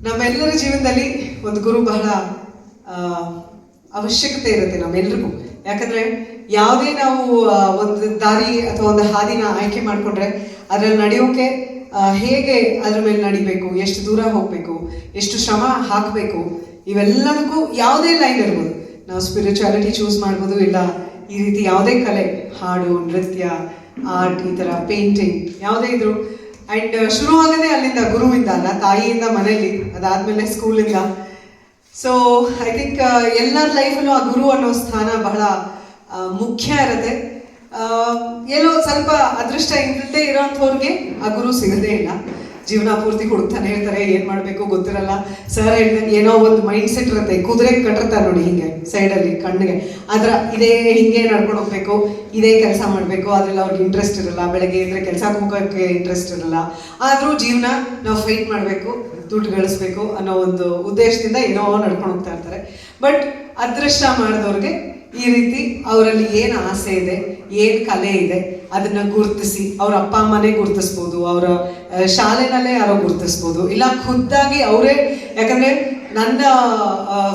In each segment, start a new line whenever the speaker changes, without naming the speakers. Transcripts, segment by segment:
ನಮ್ಮೆಲ್ಲರ ಜೀವನದಲ್ಲಿ ಒಂದು ಗುರು ಬಹಳ ಅವಶ್ಯಕತೆ ಇರುತ್ತೆ ನಮ್ಮೆಲ್ರಿಗೂ. ಯಾಕಂದ್ರೆ ಯಾವುದೇ ನಾವು ಒಂದು ದಾರಿ ಅಥವಾ ಒಂದು ಹಾದಿನ ಆಯ್ಕೆ ಮಾಡಿಕೊಂಡ್ರೆ ಅದರಲ್ಲಿ ನಡೆಯೋಕೆ ಹೇಗೆ ಅದ್ರ ಮೇಲೆ ನಡಿಬೇಕು, ಎಷ್ಟು ದೂರ ಹೋಗಬೇಕು, ಎಷ್ಟು ಶ್ರಮ ಹಾಕಬೇಕು, ಇವೆಲ್ಲದಕ್ಕೂ ಯಾವುದೇ ಲೈನ್ ಇರ್ಬೋದು. ನಾವು ಸ್ಪಿರಿಚುಯಾಲಿಟಿ ಚೂಸ್ ಮಾಡ್ಬೋದು, ಇಲ್ಲ ಈ ರೀತಿ ಯಾವುದೇ ಕಲೆ, ಹಾಡು, ನೃತ್ಯ, ಆರ್ಟ್, ಈ ಥರ ಪೇಂಟಿಂಗ್ ಯಾವುದೇ ಇದ್ರು. ಆ್ಯಂಡ್ ಶುರುವಾಗದೆ ಅಲ್ಲಿಂದ, ಗುರುವಿಂದ ಅಲ್ಲ, ತಾಯಿಯಿಂದ ಮನೇಲಿ, ಅದಾದಮೇಲೆ ಸ್ಕೂಲಿಂದ. ಸೊ ಐ ಥಿಂಕ್ ಎಲ್ಲರ ಲೈಫಲ್ಲೂ ಆ ಗುರು ಅನ್ನೋ ಸ್ಥಾನ ಬಹಳ ಮುಖ್ಯ ಇರುತ್ತೆ. ಏನೋ ಸ್ವಲ್ಪ ಅದೃಷ್ಟ ಇಲ್ಲದೆ ಇರೋಂಥವ್ರಿಗೆ ಆ ಗುರು ಸಿಗದೇ ಇಲ್ಲ. ಜೀವನ ಪೂರ್ತಿ ಹುಡುಕ್ತಾನೆ ಇರ್ತಾರೆ, ಏನು ಮಾಡಬೇಕು ಗೊತ್ತಿರಲ್ಲ. ಸರ್ ಹೇಳ್ದಂಗೆ ಏನೋ ಒಂದು ಮೈಂಡ್ ಸೆಟ್ ಇರುತ್ತೆ. ಕುದುರೆ ಕಟ್ಟಿರ್ತಾರೆ ನೋಡಿ ಹಿಂಗೆ ಸೈಡಲ್ಲಿ ಕಣ್ಣಿಗೆ, ಇದೇ ಹಿಂಗೆ ನಡ್ಕೊಂಡು ಹೋಗ್ಬೇಕು, ಇದೇ ಕೆಲಸ ಮಾಡಬೇಕು. ಅದ್ರಲ್ಲಿ ಅವ್ರಿಗೆ ಇಂಟ್ರೆಸ್ಟ್ ಇರಲ್ಲ. ಬೆಳಗ್ಗೆ ಅಂದರೆ ಕೆಲಸಕ್ಕೆ ಹೋಗೋಕ್ಕೆ ಇಂಟ್ರೆಸ್ಟ್ ಇರಲ್ಲ. ಆದರೂ ಜೀವನ ನಾವು ಫೈಟ್ ಮಾಡಬೇಕು, ದುಡ್ಡು ಗಳಿಸ್ಬೇಕು ಅನ್ನೋ ಒಂದು ಉದ್ದೇಶದಿಂದ ಏನೋ ನಡ್ಕೊಂಡು ಹೋಗ್ತಾ ಇರ್ತಾರೆ. ಬಟ್ ಅದೃಷ್ಟ ಮಾಡಿದವ್ರಿಗೆ ಈ ರೀತಿ ಅವರಲ್ಲಿ ಏನು ಆಸೆ ಇದೆ, ಏನು ಕಲೆ ಇದೆ ಅದನ್ನ ಗುರುತಿಸಿ, ಅವ್ರ ಅಪ್ಪ ಅಮ್ಮನೇ ಗುರುತಿಸ್ಬೋದು, ಅವರ ಶಾಲೆನಲ್ಲೇ ಯಾರೋ ಗುರುತಿಸ್ಬೋದು, ಇಲ್ಲ ಖುದ್ದಾಗಿ ಅವರೇ. ಯಾಕಂದರೆ ನನ್ನ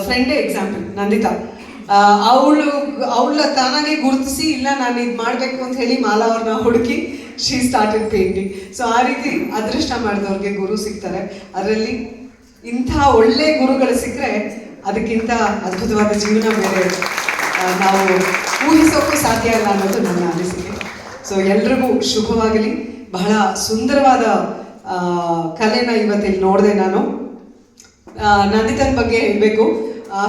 ಫ್ರೆಂಡೇ ಎಕ್ಸಾಂಪಲ್, ನಂದಿತಾ. ಅವಳ ತಾನಾಗೆ ಗುರುತಿಸಿ, ಇಲ್ಲ ನಾನು ಇದು ಮಾಡಬೇಕು ಅಂತ ಹೇಳಿ ಮಾಲಾ ಅವ್ರನ್ನ ಹುಡುಕಿ ಶಿ ಸ್ಟಾರ್ಟೆಡ್ ಪೇಂಟಿಂಗ್. ಸೊ ಆ ರೀತಿ ಅದೃಷ್ಟ ಮಾಡಿದವ್ರಿಗೆ ಗುರು ಸಿಗ್ತಾರೆ. ಅದರಲ್ಲಿ ಇಂಥ ಒಳ್ಳೆ ಗುರುಗಳು ಸಿಕ್ಕರೆ ಅದಕ್ಕಿಂತ ಅದ್ಭುತವಾದ ಜೀವನ ಬೇರೆ ನಾವು ಊಹಿಸೋಕ್ಕೂ ಸಾಧ್ಯ ಇಲ್ಲ ಅನ್ನೋದು ನನ್ನ ಅನಿಸಿಕೆ. ಸೊ ಎಲ್ರಿಗೂ ಶುಭವಾಗಲಿ. ಬಹಳ ಸುಂದರವಾದ ಕಲೆನ ಇವತ್ತಿಲ್ಲಿ ನೋಡಿದೆ ನಾನು. ನಂದಿತನ ಬಗ್ಗೆ ಹೇಳಬೇಕು.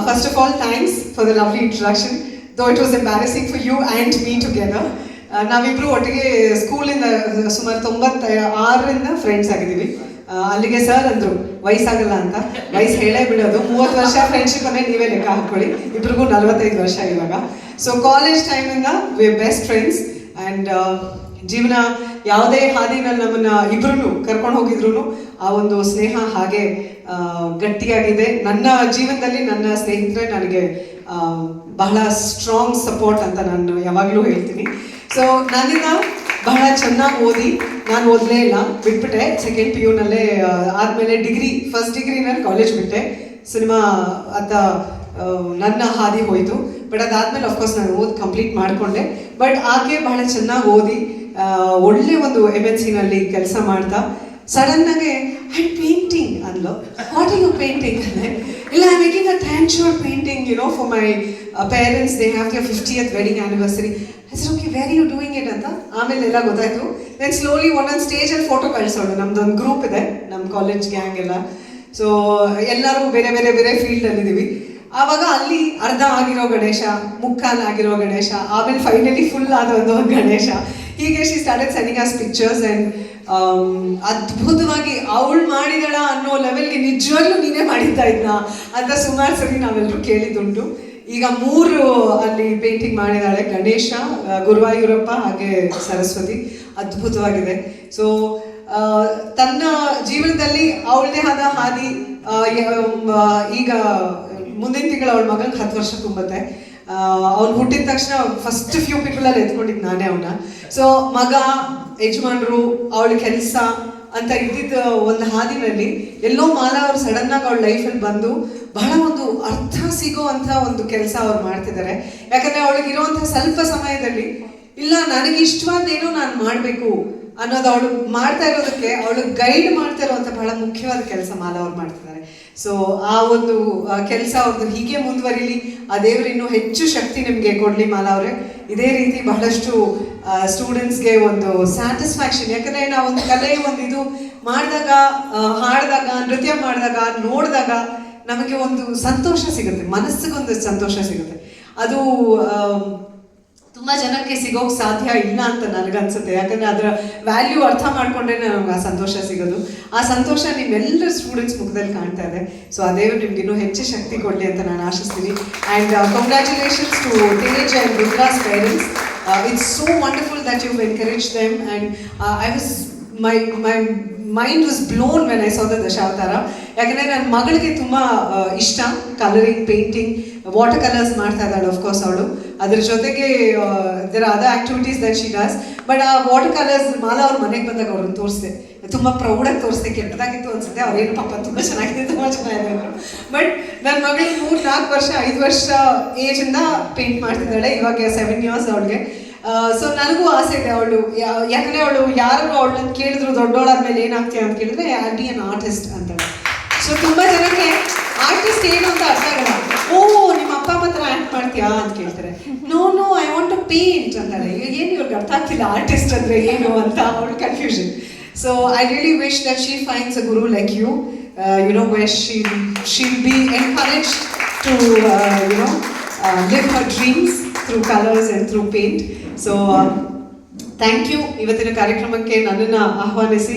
First of all thanks for the lovely introduction, though it was embarrassing for you and me together. ನಾವಿಬ್ಬರು ಒಟ್ಟಿಗೆ ಸ್ಕೂಲಿಂದ ಸುಮಾರು 96ರಿಂದ ಫ್ರೆಂಡ್ಸ್ ಆಗಿದ್ದೀವಿ. ಅಲ್ಲಿಗೆ ಸರ್ ಅಂದರು ವಯಸ್ಸಾಗಲ್ಲ ಅಂತ. ವಯಸ್ಸು ಹೇಳೇ ಬಿಡೋದು, 30 ವರ್ಷ ಫ್ರೆಂಡ್ಶಿಪ್ ಅನ್ನೇ ನೀವೇ ಲೆಕ್ಕ ಹಾಕ್ಕೊಳ್ಳಿ. ಇಬ್ರಿಗೂ 45 ವರ್ಷ ಇವಾಗ. ಸೊ ಕಾಲೇಜ್ ಟೈಮಿಂದ ವಿ ಬೆಸ್ಟ್ ಫ್ರೆಂಡ್ಸ್. ಆ್ಯಂಡ್ ಜೀವನ ಯಾವುದೇ ಹಾದಿನಲ್ಲಿ ನಮ್ಮನ್ನು ಇಬ್ರು ಕರ್ಕೊಂಡು ಹೋಗಿದ್ರು ಆ ಒಂದು ಸ್ನೇಹ ಹಾಗೆ ಗಟ್ಟಿಯಾಗಿದೆ. ನನ್ನ ಜೀವನದಲ್ಲಿ ನನ್ನ ಸ್ನೇಹಿತರೆ ನನಗೆ ಬಹಳ ಸ್ಟ್ರಾಂಗ್ ಸಪೋರ್ಟ್ ಅಂತ ನಾನು ಯಾವಾಗಲೂ ಹೇಳ್ತೀನಿ. ಸೊ ನನ್ನಿಂದ ಬಹಳ ಚೆನ್ನಾಗಿ ಓದಿ, ನಾನು ಓದಲೇ ಇಲ್ಲ, ಬಿಟ್ಬಿಟ್ಟೆ. ಸೆಕೆಂಡ್ PU ನಲ್ಲೇ ಆದಮೇಲೆ ಫಸ್ಟ್ ಡಿಗ್ರಿನಲ್ಲಿ ಕಾಲೇಜ್ ಬಿಟ್ಟೆ. ಸಿನಿಮಾ ಅಂತ ನನ್ನ ಹಾದಿ ಹೋಯಿತು. ಬಟ್ ಅದಾದಮೇಲೆ ಅಫ್ಕೋರ್ಸ್ ನಾನು ಕಂಪ್ಲೀಟ್ ಮಾಡಿಕೊಂಡೆ. ಬಟ್ ಆಕೆ ಬಹಳ ಚೆನ್ನಾಗಿ ಓದಿ ಒಳ್ಳೆ ಒಂದು MNC ನಲ್ಲಿ ಕೆಲಸ ಮಾಡ್ತಾ ಸಡನ್ನಾಗೆ ಆ್ಯಂಡ್ ಪೇಂಟಿಂಗ್ ಅಂದ್ಲು. ವಾಟ್ ಆರ್ ಯು ಪೇಂಟಿಂಗ್ ಅಂದರೆ, ಇಲ್ಲ ಐ ಮೇಕಿಂಗ್ ಅ ಥ್ಯಾಂಕ್ಚೂರ್ painting for my parents, they have your 50th wedding anniversary. ಹೆಸರು okay, very you doing it ಅಂತ. ಆಮೇಲೆ ಎಲ್ಲ ಗೊತ್ತಾಯ್ತು. ದೆನ್ ಸ್ಲೋಲಿ ಒಂದೊಂದು ಸ್ಟೇಜಲ್ಲಿ ಫೋಟೋ ಕಳಿಸೋಳು. ನಮ್ದೊಂದು ಗ್ರೂಪ್ ಇದೆ, ನಮ್ಮ ಕಾಲೇಜ್ ಗ್ಯಾಂಗ್ ಎಲ್ಲ. ಸೊ ಎಲ್ಲರೂ ಬೇರೆ ಬೇರೆ ಬೇರೆ ಫೀಲ್ಡಲ್ಲಿದ್ದೀವಿ. ಆವಾಗ ಅಲ್ಲಿ ಅರ್ಧ ಆಗಿರೋ ಗಣೇಶ, ಮುಕ್ಕಾಲು ಆಗಿರೋ ಗಣೇಶ, ಆಮೇಲೆ ಫೈನಲಿ ಫುಲ್ ಆದ ಒಂದು ಗಣೇಶ. ಹೀಗೆ she started sending us pictures. And ಅದ್ಭುತವಾಗಿ ಅವಳು ಮಾಡಿದಳ ಅನ್ನೋ ಲೆವೆಲ್ಗೆ ನಿಜವಾಗ್ಲೂ ನೀನೇ ಮಾಡಿದ್ದ ಇದನ್ನ ಅಂತ ಸುಮಾರು ಸರಿ ನಾವೆಲ್ಲರೂ ಕೇಳಿದ್ದುಂಟು. ಈಗ 3 ಅಲ್ಲಿ ಪೇಂಟಿಂಗ್ ಮಾಡಿದಾಳೆ. ಗಣೇಶ, ಗುರುವಾಯೂರಪ್ಪ ಹಾಗೆ ಸರಸ್ವತಿ. ಅದ್ಭುತವಾಗಿದೆ. ಸೊ ತನ್ನ ಜೀವನದಲ್ಲಿ ಅವಳದೇ ಆದ ಹಾದಿ. ಈಗ ಮುಂದಿನ ತಿಂಗಳು ಅವಳ ಮಗನಿಗೆ 10 ವರ್ಷ ತುಂಬುತ್ತೆ. ಅವ್ನು ಹುಟ್ಟಿದ ತಕ್ಷಣ ಫಸ್ಟ್ ಫ್ಯೂ ಪೀಪಲಲ್ಲಿ ಎತ್ಕೊಂಡಿದ್ದು ನಾನೇ ಅವನ್ನ. ಸೊ ಮಗ, ಯಜಮಾನರು, ಅವಳ ಕೆಲಸ ಅಂತ ಇದ್ದಿದ್ದ ಒಂದು ಹಾದಿನಲ್ಲಿ ಎಲ್ಲೋ ಮಾಲಾ ಅವ್ರು ಸಡನ್ನಾಗಿ ಅವಳ ಲೈಫಲ್ಲಿ ಬಂದು ಬಹಳ ಒಂದು ಅರ್ಥ ಸಿಗೋ ಅಂಥ ಒಂದು ಕೆಲಸ ಅವ್ರು ಮಾಡ್ತಿದ್ದಾರೆ. ಯಾಕಂದರೆ ಅವಳಿಗಿರುವಂಥ ಸ್ವಲ್ಪ ಸಮಯದಲ್ಲಿ ಇಲ್ಲ ನನಗೆ ಇಷ್ಟವಾದೇನೋ ನಾನು ಮಾಡಬೇಕು ಅನ್ನೋದು ಅವಳು ಮಾಡ್ತಾ ಇರೋದಕ್ಕೆ, ಅವಳು ಗೈಡ್ ಮಾಡ್ತಾ ಇರುವಂಥ ಬಹಳ ಮುಖ್ಯವಾದ ಕೆಲಸ ಮಾಲಾ ಅವ್ರು ಮಾಡ್ತಿದ್ದಾರೆ. ಸೊ ಆ ಒಂದು ಕೆಲಸ ಅವ್ರದ್ದು ಹೀಗೆ ಮುಂದುವರಿಲಿ. ಆ ದೇವರು ಇನ್ನೂ ಹೆಚ್ಚು ಶಕ್ತಿ ನಿಮಗೆ ಕೊಡಲಿ ಮಾಲಾ ಅವರೇ. ಇದೇ ರೀತಿ ಬಹಳಷ್ಟು ಸ್ಟೂಡೆಂಟ್ಸ್ಗೆ ಒಂದು ಸ್ಯಾಟಿಸ್ಫ್ಯಾಕ್ಷನ್. ಯಾಕಂದರೆ ನಾವು ಒಂದು ಕಲೆ, ಒಂದು ಇದು ಮಾಡಿದಾಗ, ಹಾಡಿದಾಗ, ನೃತ್ಯ ಮಾಡಿದಾಗ, ನೋಡಿದಾಗ ನಮಗೆ ಒಂದು ಸಂತೋಷ ಸಿಗುತ್ತೆ, ಮನಸ್ಸಿಗೊಂದು ಸಂತೋಷ ಸಿಗುತ್ತೆ. ಅದು ತುಂಬ ಜನಕ್ಕೆ ಸಿಗೋಕ್ಕೆ ಸಾಧ್ಯ ಇಲ್ಲ ಅಂತ ನನಗನ್ಸುತ್ತೆ. ಯಾಕಂದರೆ ಅದರ ವ್ಯಾಲ್ಯೂ ಅರ್ಥ ಮಾಡಿಕೊಂಡ್ರೆ ನಮ್ಗೆ ಆ ಸಂತೋಷ ಸಿಗೋದು. ಆ ಸಂತೋಷ ನಿಮ್ಮೆಲ್ಲರ ಸ್ಟೂಡೆಂಟ್ಸ್ ಮುಖದಲ್ಲಿ ಕಾಣ್ತಾ ಇದೆ. ಸೊ ಆ ದೇವರು ನಿಮ್ಗೆ ಇನ್ನೂ ಹೆಚ್ಚು ಶಕ್ತಿ ಕೊಡಲಿ ಅಂತ ನಾನು ಆಶಿಸ್ತೀನಿ. And congratulations to Tej and Rudra's parents. It's so wonderful that you've encouraged them. And I was my mind was blown when I saw the Dashavatara. ಯಾಕಂದರೆ ನನ್ನ ಮಗಳಿಗೆ ತುಂಬ ಇಷ್ಟ ಕಲರಿಂಗ್, ಪೇಂಟಿಂಗ್, ವಾಟರ್ ಕಲರ್ಸ್ ಮಾಡ್ತಾ ಇದ್ದಾಳೆ ಆಫ್ಕೋರ್ಸ್ ಅವಳು. ಅದ್ರ ಜೊತೆಗೆ there are other activities that she does. But ಆ ವಾಟರ್ ಕಲರ್ಸ್ ಮಾಲಾ ಅವ್ರ ಮನೆಗೆ ಬಂದಾಗ ಅವ್ರನ್ನ ತೋರಿಸ್ದೆ, ತುಂಬ ಪ್ರೌಡಾಗಿ ತೋರಿಸ್ದೆ. ಕೆಟ್ಟದಾಗಿತ್ತು ಅನ್ಸುತ್ತೆ, ಅವ್ರೇನು ಪಾಪ ತುಂಬ ಚೆನ್ನಾಗಿದೆ, ತುಂಬ ಚೆನ್ನಾಗಿದೆ ಅಂದರು. ಬಟ್ ನನ್ನ ಮಗಳು 3-4 ವರ್ಷ 5 ವರ್ಷ ಏಜಿಂದ ಪೇಂಟ್ ಮಾಡ್ತಿದ್ದಾಳೆ. ಇವಾಗ 7 ಇಯರ್ಸ್ ಅವಳಿಗೆ. ಸೊ ನನಗೂ ಆಸೆ ಇದೆ ಅವಳು, ಯಾಕಂದರೆ ಅವಳು ಯಾರು ಅವಳನ್ನ ಕೇಳಿದ್ರು ದೊಡ್ಡವಳಾದ್ಮೇಲೆ ಏನಾಗ್ತೀಯ ಅಂತ ಕೇಳಿದ್ರೆ ಐ ಬಿ ಅನ್ ಆರ್ಟಿಸ್ಟ್ ಅಂತಾಳೆ. ಸೊ ತುಂಬ ಜನಕ್ಕೆ ಆರ್ಟಿಸ್ಟ್ ಏನು ಅಂತ ಅರ್ಥ ಆಗಲ್ಲ. ಓ ನಿಮ್ಮ ಅಪ್ಪ ಹತ್ರ ಆ್ಯಕ್ಟ್ ಮಾಡ್ತೀಯಾ ಅಂತ ಕೇಳ್ತಾರೆ. No I want to paint ಅಂತಾಳೆ. ಏನು ಇವ್ರಿಗೆ ಅರ್ಥ ಆಗ್ತಿಲ್ಲ ಆರ್ಟಿಸ್ಟ್ ಅಂದರೆ ಏನು ಅಂತ, ಅವಳು confusion. So I really wish that she finds a guru like you, where she'll be encouraged to live her dreams through colors and through paint. So thank you. ಇವತ್ತಿನ ಕಾರ್ಯಕ್ರಮಕ್ಕೆ ನನ್ನನ್ನು ಆಹ್ವಾನಿಸಿ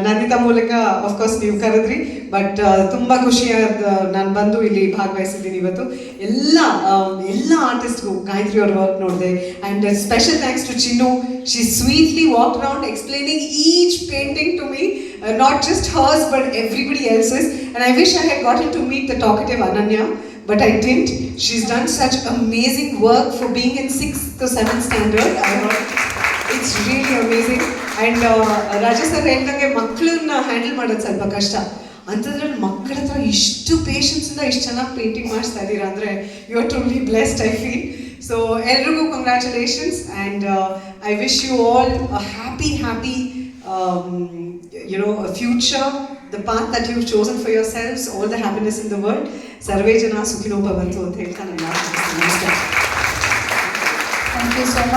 ನನ್ನಿಂದ ಮೂಲಕ ಆಫ್ಕೋರ್ಸ್ ನೀವು ಕರೆದ್ರಿ. ಬಟ್ ತುಂಬ ಖುಷಿಯಾದ ನಾನು ಬಂದು ಇಲ್ಲಿ ಭಾಗವಹಿಸಿದ್ದೀನಿ ಇವತ್ತು. ಎಲ್ಲ ಆರ್ಟಿಸ್ಟ್ಗೂ ಗಾಯತ್ರಿ ಅವ್ರ ವರ್ಕ್ ನೋಡಿದೆ. And special thanks to Chinnu. She sweetly walk around explaining each painting to me, not just hers but everybody else's. And I wish I had gotten to meet the talkative Ananya, but I didn't. She's done such amazing work for being in 6th to 7th standard. It's really amazing. And Rajesh sir ಹೇಳ್ದಂಗೆ ಮಕ್ಕಳನ್ನ handle ಮಾಡೋದು ಸ್ವಲ್ಪ ಕಷ್ಟ. ಅಂಥದ್ರಲ್ಲಿ ಮಕ್ಕಳ ಹತ್ರ ಇಷ್ಟು ಪೇಷನ್ಸಿಂದ ಇಷ್ಟು ಚೆನ್ನಾಗಿ ಪೇಂಟಿಂಗ್ ಮಾಡಿಸ್ತಾ ಇದ್ದೀರಾ ಅಂದರೆ you are truly blessed, I feel. So ಎಲ್ರಿಗೂ congratulations. And I wish you all a happy a future, the path that you've chosen for yourselves, all the happiness in the world. Sarve jana sukhino bhavantu ಅಂತ ಹೇಳ್ತಾ ನಾನು ಮಾತಾಡ್ತೀನಿ. Thank you so much.